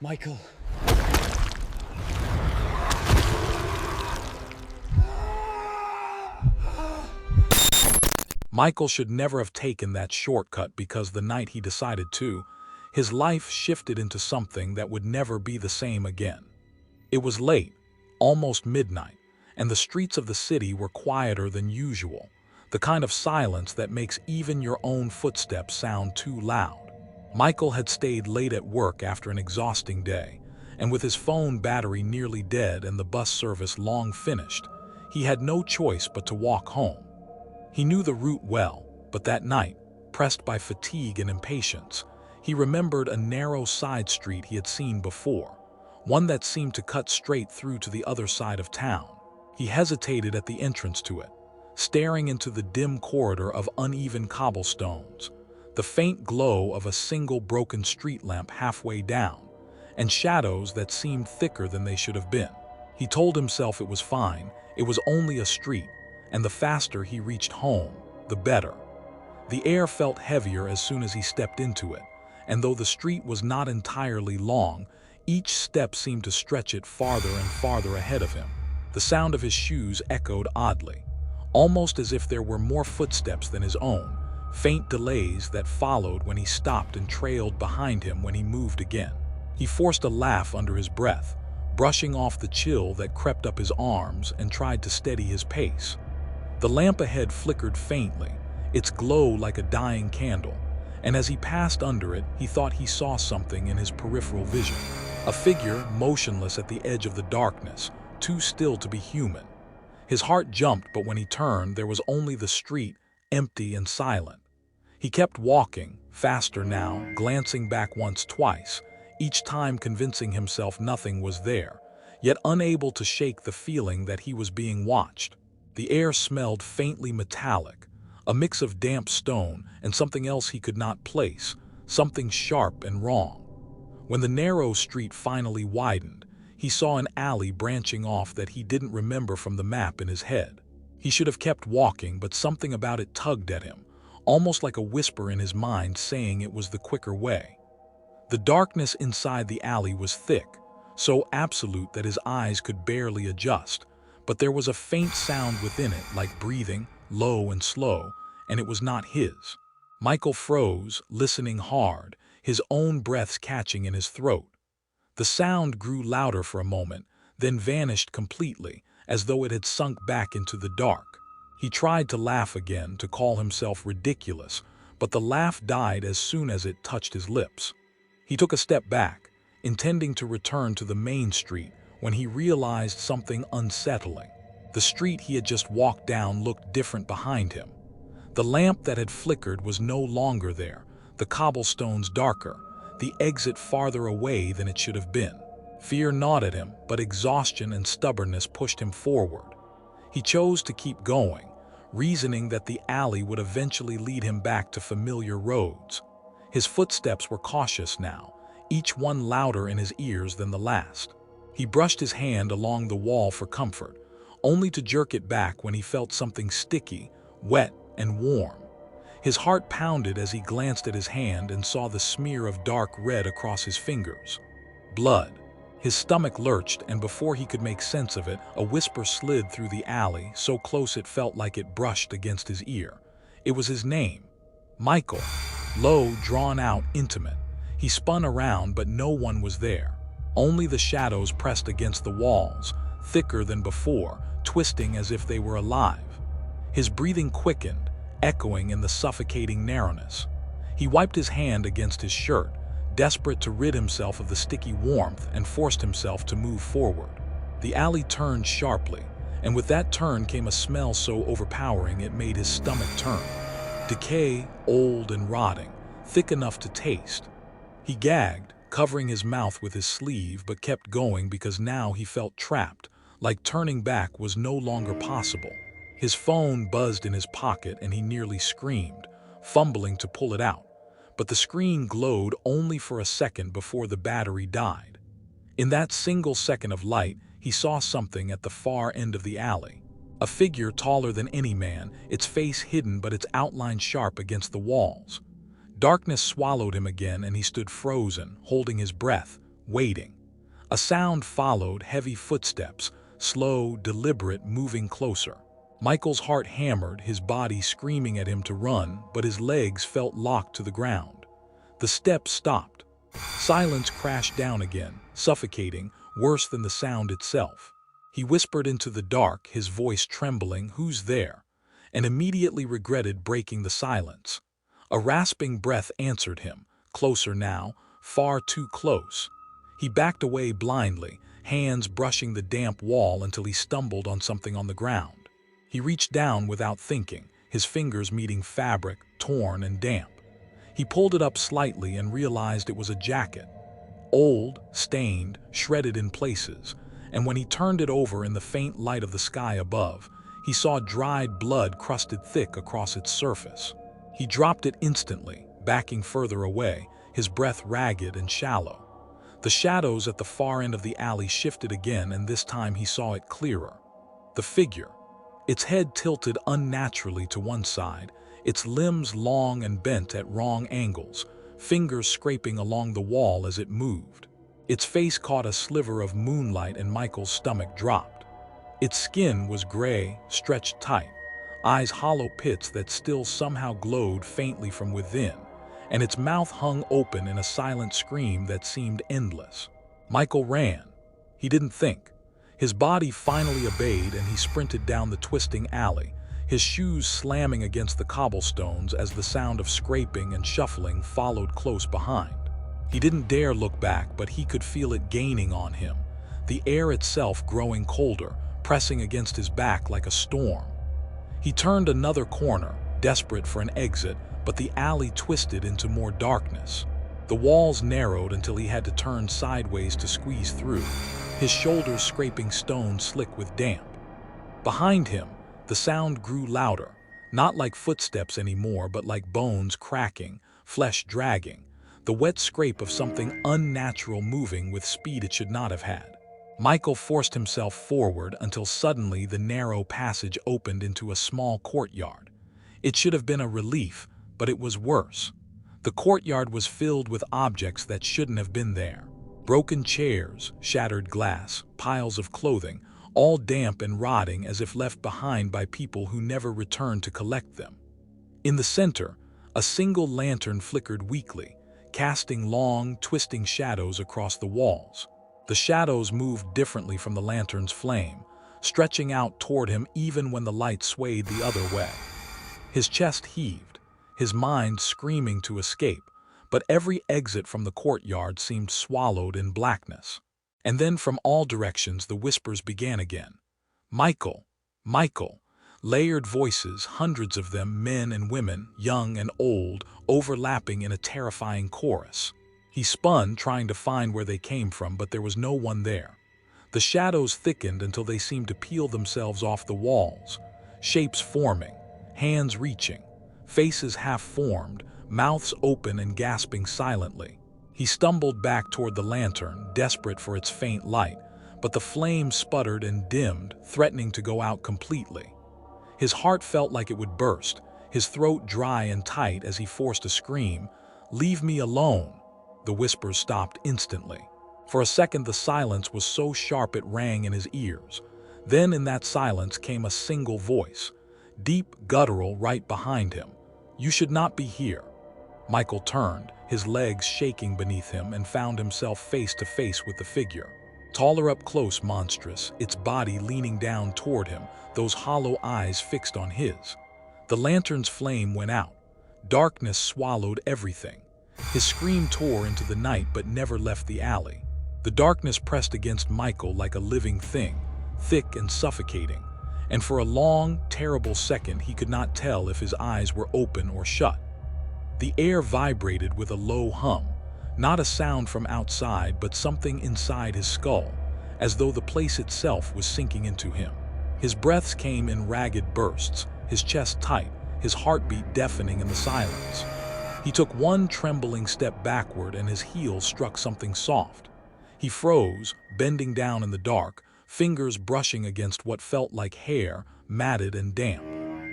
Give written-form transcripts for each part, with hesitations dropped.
Michael. Michael should never have taken that shortcut because the night he decided to, his life shifted into something that would never be the same again. It was late, almost midnight, and the streets of the city were quieter than usual, the kind of silence that makes even your own footsteps sound too loud. Michael had stayed late at work after an exhausting day, and with his phone battery nearly dead and the bus service long finished, he had no choice but to walk home. He knew the route well, but that night, pressed by fatigue and impatience, he remembered a narrow side street he had seen before, one that seemed to cut straight through to the other side of town. He hesitated at the entrance to it, staring into the dim corridor of uneven cobblestones, the faint glow of a single broken street lamp halfway down, and shadows that seemed thicker than they should have been. He told himself it was fine, it was only a street, and the faster he reached home, the better. The air felt heavier as soon as he stepped into it, and though the street was not entirely long, each step seemed to stretch it farther and farther ahead of him. The sound of his shoes echoed oddly, almost as if there were more footsteps than his own, faint delays that followed when he stopped and trailed behind him when he moved again. He forced a laugh under his breath, brushing off the chill that crept up his arms, and tried to steady his pace. The lamp ahead flickered faintly, its glow like a dying candle, and as he passed under it, he thought he saw something in his peripheral vision. A figure motionless at the edge of the darkness, too still to be human. His heart jumped, but when he turned, there was only the street, empty and silent. He kept walking, faster now, glancing back once, twice, each time convincing himself nothing was there, yet unable to shake the feeling that he was being watched. The air smelled faintly metallic, a mix of damp stone and something else he could not place, something sharp and wrong. When the narrow street finally widened, he saw an alley branching off that he didn't remember from the map in his head. He should have kept walking, but something about it tugged at him, almost like a whisper in his mind saying it was the quicker way. The darkness inside the alley was thick, so absolute that his eyes could barely adjust, but there was a faint sound within it, like breathing, low and slow, and it was not his. Michael froze, listening hard, his own breaths catching in his throat. The sound grew louder for a moment, then vanished completely, as though it had sunk back into the dark. He tried to laugh again, to call himself ridiculous, but the laugh died as soon as it touched his lips. He took a step back, intending to return to the main street, when he realized something unsettling. The street he had just walked down looked different behind him. The lamp that had flickered was no longer there, the cobblestones darker, the exit farther away than it should have been. Fear gnawed at him, but exhaustion and stubbornness pushed him forward. He chose to keep going, reasoning that the alley would eventually lead him back to familiar roads. His footsteps were cautious now, each one louder in his ears than the last. He brushed his hand along the wall for comfort, only to jerk it back when he felt something sticky, wet, and warm. His heart pounded as he glanced at his hand and saw the smear of dark red across his fingers. Blood. His stomach lurched, and before he could make sense of it, a whisper slid through the alley, so close it felt like it brushed against his ear. It was his name. Michael. Low, drawn out, intimate. He spun around, but no one was there. Only the shadows pressed against the walls, thicker than before, twisting as if they were alive. His breathing quickened, echoing in the suffocating narrowness. He wiped his hand against his shirt, desperate to rid himself of the sticky warmth, and forced himself to move forward. The alley turned sharply, and with that turn came a smell so overpowering it made his stomach turn. Decay, old and rotting, thick enough to taste. He gagged, covering his mouth with his sleeve, but kept going because now he felt trapped, like turning back was no longer possible. His phone buzzed in his pocket and he nearly screamed, fumbling to pull it out. But the screen glowed only for a second before the battery died. In that single second of light, he saw something at the far end of the alley. A figure taller than any man, its face hidden but its outline sharp against the walls. Darkness swallowed him again and he stood frozen, holding his breath, waiting. A sound followed, heavy footsteps, slow, deliberate, moving closer. Michael's heart hammered, his body screaming at him to run, but his legs felt locked to the ground. The steps stopped. Silence crashed down again, suffocating, worse than the sound itself. He whispered into the dark, his voice trembling, "Who's there?" and immediately regretted breaking the silence. A rasping breath answered him, closer now, far too close. He backed away blindly, hands brushing the damp wall until he stumbled on something on the ground. He reached down without thinking, his fingers meeting fabric, torn and damp. He pulled it up slightly and realized it was a jacket. Old, stained, shredded in places, and when he turned it over in the faint light of the sky above, he saw dried blood crusted thick across its surface. He dropped it instantly, backing further away, his breath ragged and shallow. The shadows at the far end of the alley shifted again, and this time he saw it clearer. The figure, its head tilted unnaturally to one side, its limbs long and bent at wrong angles, fingers scraping along the wall as it moved. Its face caught a sliver of moonlight and Michael's stomach dropped. Its skin was gray, stretched tight, eyes hollow pits that still somehow glowed faintly from within, and its mouth hung open in a silent scream that seemed endless. Michael ran. He didn't think. His body finally obeyed and he sprinted down the twisting alley, his shoes slamming against the cobblestones as the sound of scraping and shuffling followed close behind. He didn't dare look back, but he could feel it gaining on him, the air itself growing colder, pressing against his back like a storm. He turned another corner, desperate for an exit, but the alley twisted into more darkness. The walls narrowed until he had to turn sideways to squeeze through, his shoulders scraping stone slick with damp. Behind him, the sound grew louder, not like footsteps anymore, but like bones cracking, flesh dragging, the wet scrape of something unnatural moving with speed it should not have had. Michael forced himself forward until suddenly the narrow passage opened into a small courtyard. It should have been a relief, but it was worse. The courtyard was filled with objects that shouldn't have been there. Broken chairs, shattered glass, piles of clothing, all damp and rotting as if left behind by people who never returned to collect them. In the center, a single lantern flickered weakly, casting long, twisting shadows across the walls. The shadows moved differently from the lantern's flame, stretching out toward him even when the light swayed the other way. His chest heaved, his mind screaming to escape, but every exit from the courtyard seemed swallowed in blackness. And then from all directions the whispers began again. "Michael! Michael!" Layered voices, hundreds of them, men and women, young and old, overlapping in a terrifying chorus. He spun, trying to find where they came from, but there was no one there. The shadows thickened until they seemed to peel themselves off the walls, shapes forming, hands reaching, faces half-formed, mouths open and gasping silently. He stumbled back toward the lantern, desperate for its faint light, but the flame sputtered and dimmed, threatening to go out completely. His heart felt like it would burst, his throat dry and tight as he forced a scream. "Leave me alone!" The whispers stopped instantly. For a second the silence was so sharp it rang in his ears. Then in that silence came a single voice, deep, guttural, right behind him. "You should not be here." Michael turned, his legs shaking beneath him, and found himself face to face with the figure. Taller up close, monstrous, its body leaning down toward him, those hollow eyes fixed on his. The lantern's flame went out. Darkness swallowed everything. His scream tore into the night but never left the alley. The darkness pressed against Michael like a living thing, thick and suffocating, and for a long, terrible second he could not tell if his eyes were open or shut. The air vibrated with a low hum, not a sound from outside but something inside his skull, as though the place itself was sinking into him. His breaths came in ragged bursts, his chest tight, his heartbeat deafening in the silence. He took one trembling step backward and his heel struck something soft. He froze, bending down in the dark, fingers brushing against what felt like hair, matted and damp.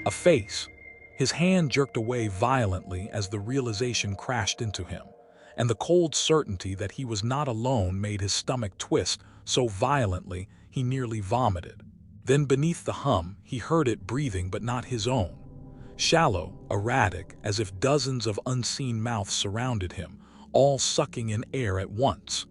A face. His hand jerked away violently as the realization crashed into him. and the cold certainty that he was not alone made his stomach twist so violently he nearly vomited. Then beneath the hum, he heard it breathing but not his own. Shallow, erratic, as if dozens of unseen mouths surrounded him, all sucking in air at once.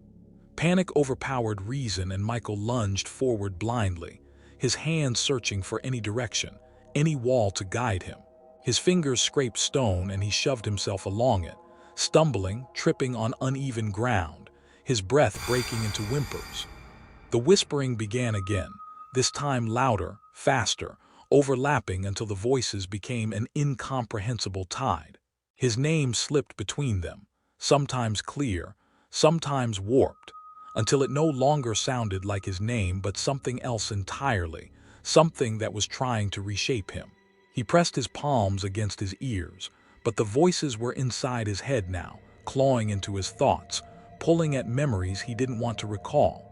Panic overpowered reason and Michael lunged forward blindly, his hands searching for any direction, any wall to guide him. His fingers scraped stone and he shoved himself along it, stumbling, tripping on uneven ground, his breath breaking into whimpers. The whispering began again, this time louder, faster, overlapping until the voices became an incomprehensible tide. His name slipped between them, sometimes clear, sometimes warped, until it no longer sounded like his name but something else entirely, something that was trying to reshape him. He pressed his palms against his ears, but the voices were inside his head now, clawing into his thoughts, pulling at memories he didn't want to recall.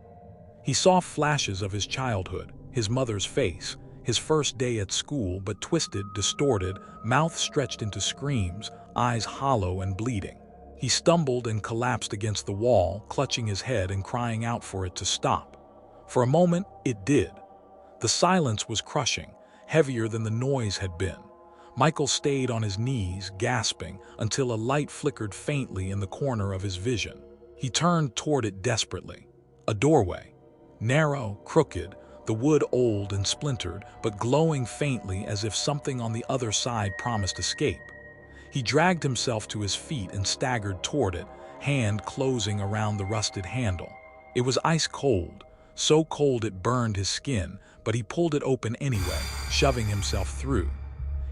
He saw flashes of his childhood, his mother's face, his first day at school, but twisted, distorted, mouth stretched into screams, eyes hollow and bleeding. He stumbled and collapsed against the wall, clutching his head and crying out for it to stop. For a moment, it did. The silence was crushing, heavier than the noise had been. Michael stayed on his knees, gasping, until a light flickered faintly in the corner of his vision. He turned toward it desperately. A doorway. Narrow, crooked, the wood old and splintered, but glowing faintly as if something on the other side promised escape. He dragged himself to his feet and staggered toward it, hand closing around the rusted handle. It was ice cold, so cold it burned his skin, but he pulled it open anyway, shoving himself through.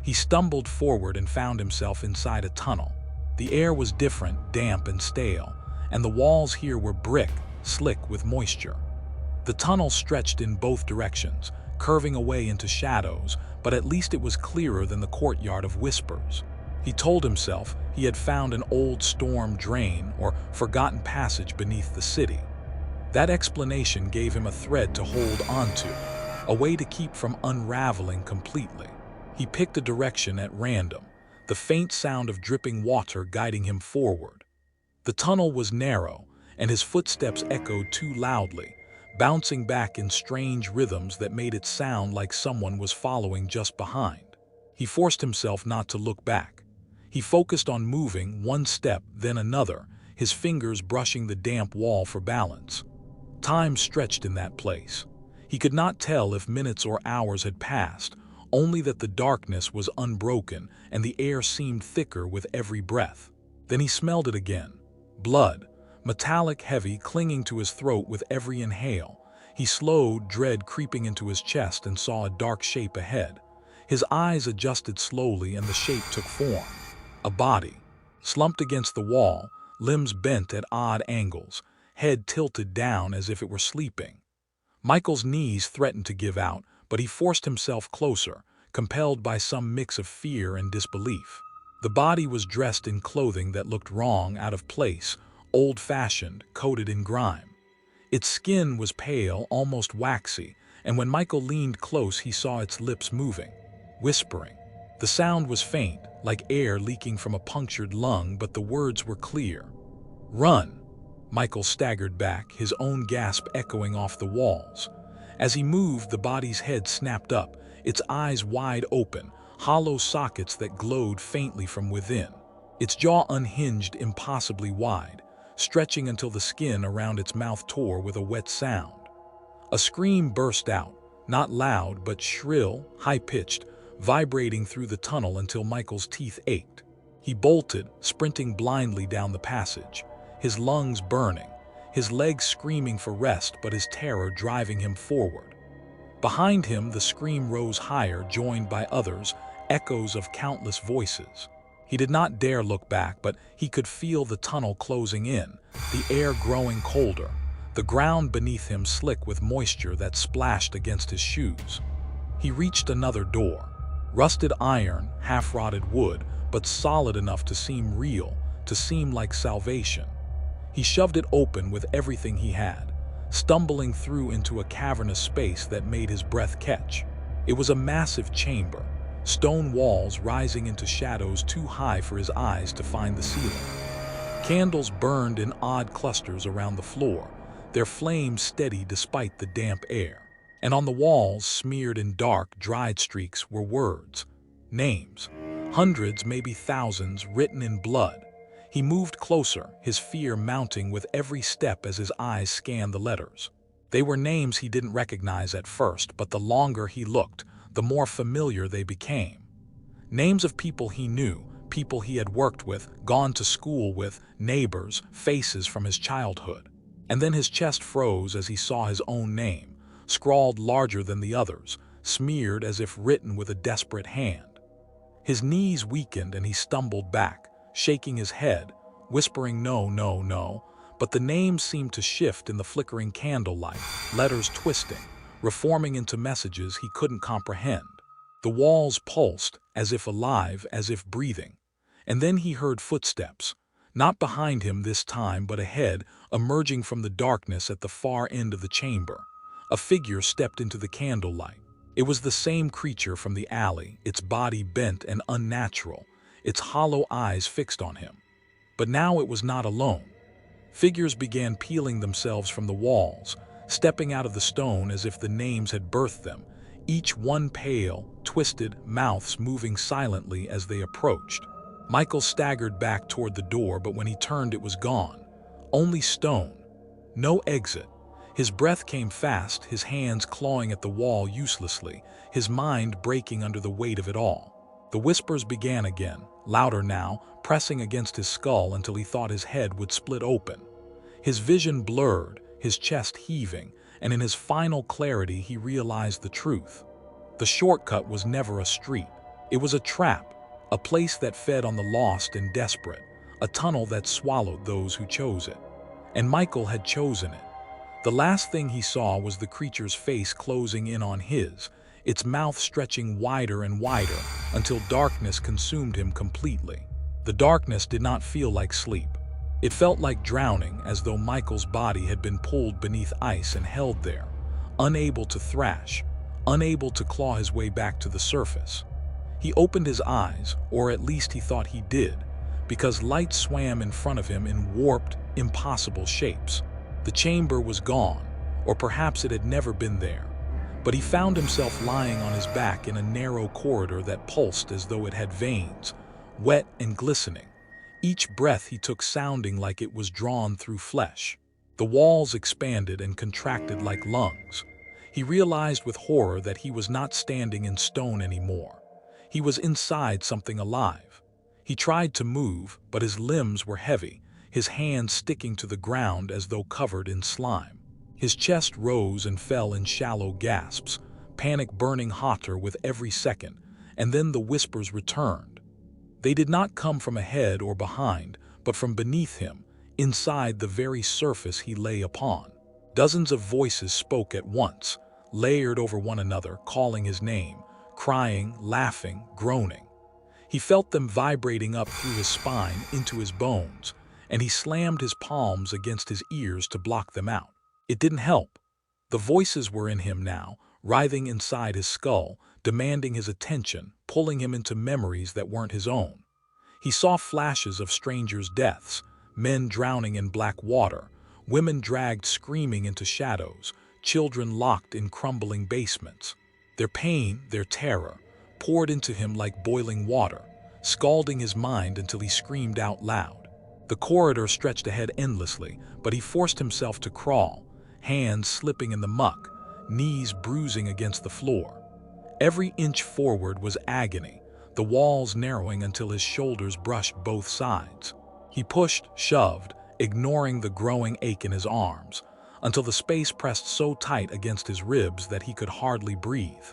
He stumbled forward and found himself inside a tunnel. The air was different, damp and stale, and the walls here were brick, slick with moisture. The tunnel stretched in both directions, curving away into shadows, but at least it was clearer than the courtyard of whispers. He told himself he had found an old storm drain or forgotten passage beneath the city. That explanation gave him a thread to hold onto, a way to keep from unraveling completely. He picked a direction at random, the faint sound of dripping water guiding him forward. The tunnel was narrow, and his footsteps echoed too loudly, bouncing back in strange rhythms that made it sound like someone was following just behind. He forced himself not to look back. He focused on moving one step, then another, his fingers brushing the damp wall for balance. Time stretched in that place. He could not tell if minutes or hours had passed, only that the darkness was unbroken and the air seemed thicker with every breath. Then he smelled it again. Blood, metallic heavy, clinging to his throat with every inhale. He slowed, dread creeping into his chest, and saw a dark shape ahead. His eyes adjusted slowly and the shape took form. A body, slumped against the wall, limbs bent at odd angles, head tilted down as if it were sleeping. Michael's knees threatened to give out, but he forced himself closer, compelled by some mix of fear and disbelief. The body was dressed in clothing that looked wrong, out of place, old-fashioned, coated in grime. Its skin was pale, almost waxy, and when Michael leaned close he saw its lips moving, whispering. The sound was faint, like air leaking from a punctured lung, but the words were clear. "Run!" Michael staggered back, his own gasp echoing off the walls. As he moved, the body's head snapped up, its eyes wide open, hollow sockets that glowed faintly from within. Its jaw unhinged impossibly wide, stretching until the skin around its mouth tore with a wet sound. A scream burst out, not loud but shrill, high-pitched, vibrating through the tunnel until Michael's teeth ached. He bolted, sprinting blindly down the passage, his lungs burning, his legs screaming for rest but his terror driving him forward. Behind him the scream rose higher, joined by others, echoes of countless voices. He did not dare look back, but he could feel the tunnel closing in, the air growing colder, the ground beneath him slick with moisture that splashed against his shoes. He reached another door. Rusted iron, half-rotted wood, but solid enough to seem real, to seem like salvation. He shoved it open with everything he had, stumbling through into a cavernous space that made his breath catch. It was a massive chamber, stone walls rising into shadows too high for his eyes to find the ceiling. Candles burned in odd clusters around the floor, their flames steady despite the damp air. And on the walls, smeared in dark, dried streaks, were words, names, hundreds, maybe thousands, written in blood. He moved closer, his fear mounting with every step as his eyes scanned the letters. They were names he didn't recognize at first, but the longer he looked, the more familiar they became. Names of people he knew, people he had worked with, gone to school with, neighbors, faces from his childhood. And then his chest froze as he saw his own name, scrawled larger than the others, smeared as if written with a desperate hand. His knees weakened and he stumbled back, shaking his head, whispering no, no, no, but the names seemed to shift in the flickering candlelight, letters twisting, reforming into messages he couldn't comprehend. The walls pulsed, as if alive, as if breathing. And then he heard footsteps, not behind him this time but ahead, emerging from the darkness at the far end of the chamber. A figure stepped into the candlelight. It was the same creature from the alley, its body bent and unnatural, its hollow eyes fixed on him. But now it was not alone. Figures began peeling themselves from the walls, stepping out of the stone as if the names had birthed them, each one pale, twisted, mouths moving silently as they approached. Michael staggered back toward the door, but when he turned it was gone. Only stone. No exit. His breath came fast, his hands clawing at the wall uselessly, his mind breaking under the weight of it all. The whispers began again, louder now, pressing against his skull until he thought his head would split open. His vision blurred, his chest heaving, and in his final clarity he realized the truth. The shortcut was never a street. It was a trap, a place that fed on the lost and desperate, a tunnel that swallowed those who chose it. And Michael had chosen it. The last thing he saw was the creature's face closing in on his, its mouth stretching wider and wider until darkness consumed him completely. The darkness did not feel like sleep. It felt like drowning, as though Michael's body had been pulled beneath ice and held there, unable to thrash, unable to claw his way back to the surface. He opened his eyes, or at least he thought he did, because light swam in front of him in warped, impossible shapes. The chamber was gone, or perhaps it had never been there, but he found himself lying on his back in a narrow corridor that pulsed as though it had veins, wet and glistening, each breath he took sounding like it was drawn through flesh. The walls expanded and contracted like lungs. He realized with horror that he was not standing in stone anymore. He was inside something alive. He tried to move, but his limbs were heavy, his hands sticking to the ground as though covered in slime. His chest rose and fell in shallow gasps, panic burning hotter with every second, and then the whispers returned. They did not come from ahead or behind, but from beneath him, inside the very surface he lay upon. Dozens of voices spoke at once, layered over one another, calling his name, crying, laughing, groaning. He felt them vibrating up through his spine into his bones, and he slammed his palms against his ears to block them out. It didn't help. The voices were in him now, writhing inside his skull, demanding his attention, pulling him into memories that weren't his own. He saw flashes of strangers' deaths, men drowning in black water, women dragged screaming into shadows, children locked in crumbling basements. Their pain, their terror, poured into him like boiling water, scalding his mind until he screamed out loud. The corridor stretched ahead endlessly, but he forced himself to crawl, hands slipping in the muck, knees bruising against the floor. Every inch forward was agony, the walls narrowing until his shoulders brushed both sides. He pushed, shoved, ignoring the growing ache in his arms, until the space pressed so tight against his ribs that he could hardly breathe.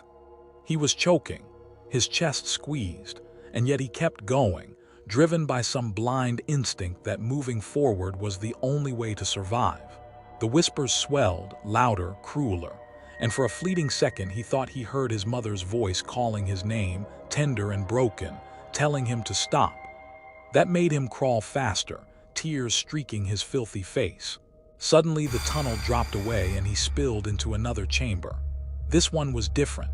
He was choking, his chest squeezed, and yet he kept going, driven by some blind instinct that moving forward was the only way to survive. The whispers swelled, louder, crueler, and for a fleeting second he thought he heard his mother's voice calling his name, tender and broken, telling him to stop. That made him crawl faster, tears streaking his filthy face. Suddenly the tunnel dropped away and he spilled into another chamber. This one was different.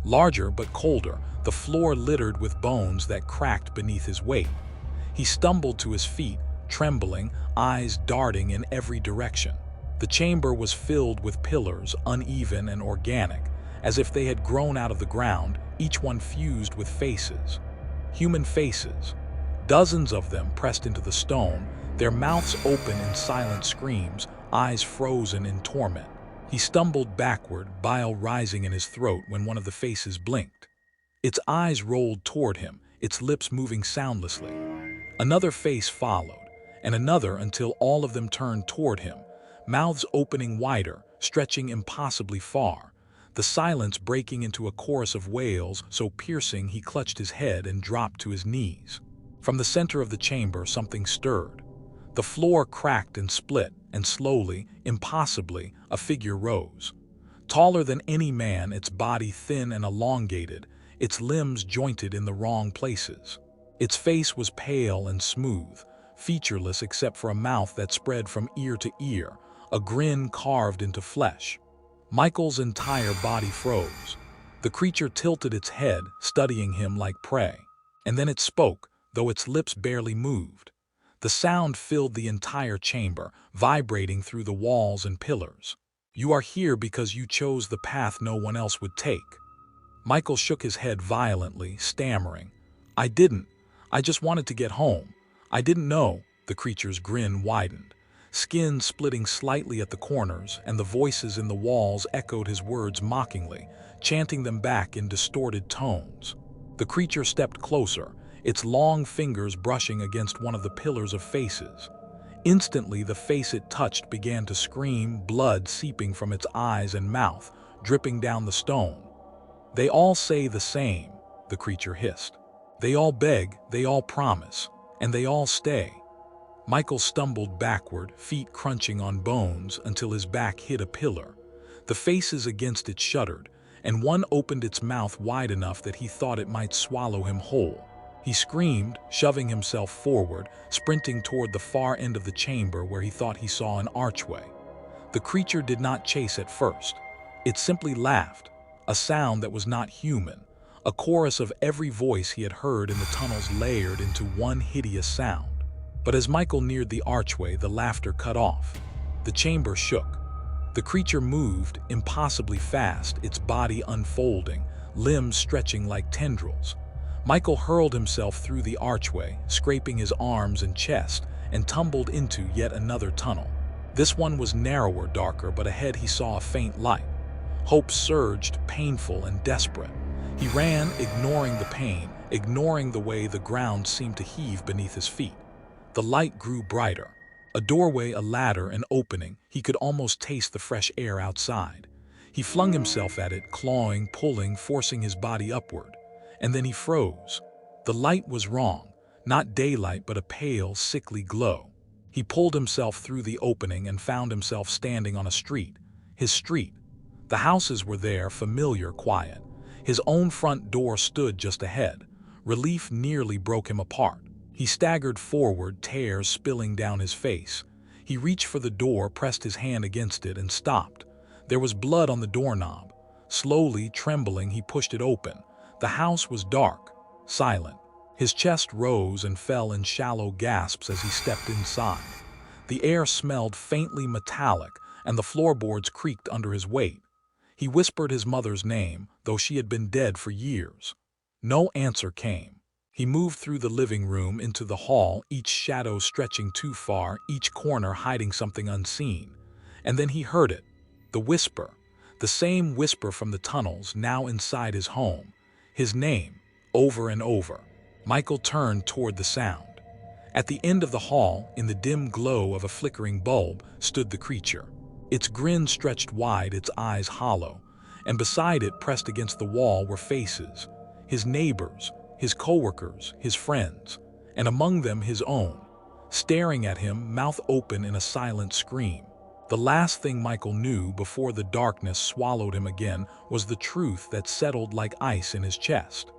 Larger but colder, the floor littered with bones that cracked beneath his weight. He stumbled to his feet, trembling, eyes darting in every direction. The chamber was filled with pillars, uneven and organic, as if they had grown out of the ground, each one fused with faces. Human faces. Dozens of them pressed into the stone, their mouths open in silent screams, eyes frozen in torment. He stumbled backward, bile rising in his throat when one of the faces blinked. Its eyes rolled toward him, its lips moving soundlessly. Another face followed, and another until all of them turned toward him, mouths opening wider, stretching impossibly far, the silence breaking into a chorus of wails so piercing he clutched his head and dropped to his knees. From the center of the chamber, something stirred. The floor cracked and split, and slowly, impossibly, a figure rose. Taller than any man, its body thin and elongated, its limbs jointed in the wrong places. Its face was pale and smooth, featureless except for a mouth that spread from ear to ear, a grin carved into flesh. Michael's entire body froze. The creature tilted its head, studying him like prey. And then it spoke, though its lips barely moved. The sound filled the entire chamber, vibrating through the walls and pillars. "You are here because you chose the path no one else would take." Michael shook his head violently, stammering, "I didn't. I just wanted to get home. I didn't know." The creature's grin widened, skin splitting slightly at the corners, and the voices in the walls echoed his words mockingly, chanting them back in distorted tones. The creature stepped closer, its long fingers brushing against one of the pillars of faces. Instantly, the face it touched began to scream, blood seeping from its eyes and mouth, dripping down the stone. "They all say the same," the creature hissed. "They all beg, they all promise, and they all stay." Michael stumbled backward, feet crunching on bones, until his back hit a pillar. The faces against it shuddered, and one opened its mouth wide enough that he thought it might swallow him whole. He screamed, shoving himself forward, sprinting toward the far end of the chamber where he thought he saw an archway. The creature did not chase at first. It simply laughed, a sound that was not human, a chorus of every voice he had heard in the tunnels layered into one hideous sound. But as Michael neared the archway, the laughter cut off. The chamber shook. The creature moved, impossibly fast, its body unfolding, limbs stretching like tendrils. Michael hurled himself through the archway, scraping his arms and chest, and tumbled into yet another tunnel. This one was narrower, darker, but ahead he saw a faint light. Hope surged, painful and desperate. He ran, ignoring the pain, ignoring the way the ground seemed to heave beneath his feet. The light grew brighter. A doorway, a ladder, an opening. He could almost taste the fresh air outside. He flung himself at it, clawing, pulling, forcing his body upward. And then he froze. The light was wrong, not daylight but a pale, sickly glow. He pulled himself through the opening and found himself standing on a street. His street. The houses were there, familiar, quiet. His own front door stood just ahead. Relief nearly broke him apart. He staggered forward, tears spilling down his face. He reached for the door, pressed his hand against it, and stopped. There was blood on the doorknob. Slowly, trembling, he pushed it open. The house was dark, silent. His chest rose and fell in shallow gasps as he stepped inside. The air smelled faintly metallic, and the floorboards creaked under his weight. He whispered his mother's name, though she had been dead for years. No answer came. He moved through the living room into the hall, each shadow stretching too far, each corner hiding something unseen. And then he heard it, the whisper, the same whisper from the tunnels, now inside his home. His name, over and over. Michael turned toward the sound. At the end of the hall, in the dim glow of a flickering bulb, stood the creature. Its grin stretched wide, its eyes hollow, and beside it, pressed against the wall, were faces. His neighbors, his coworkers, his friends, and among them his own, staring at him, mouth open in a silent scream. The last thing Michael knew before the darkness swallowed him again was the truth that settled like ice in his chest.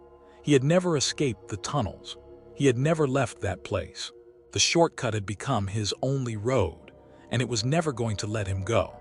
He had never escaped the tunnels. He had never left that place. The shortcut had become his only road, and it was never going to let him go.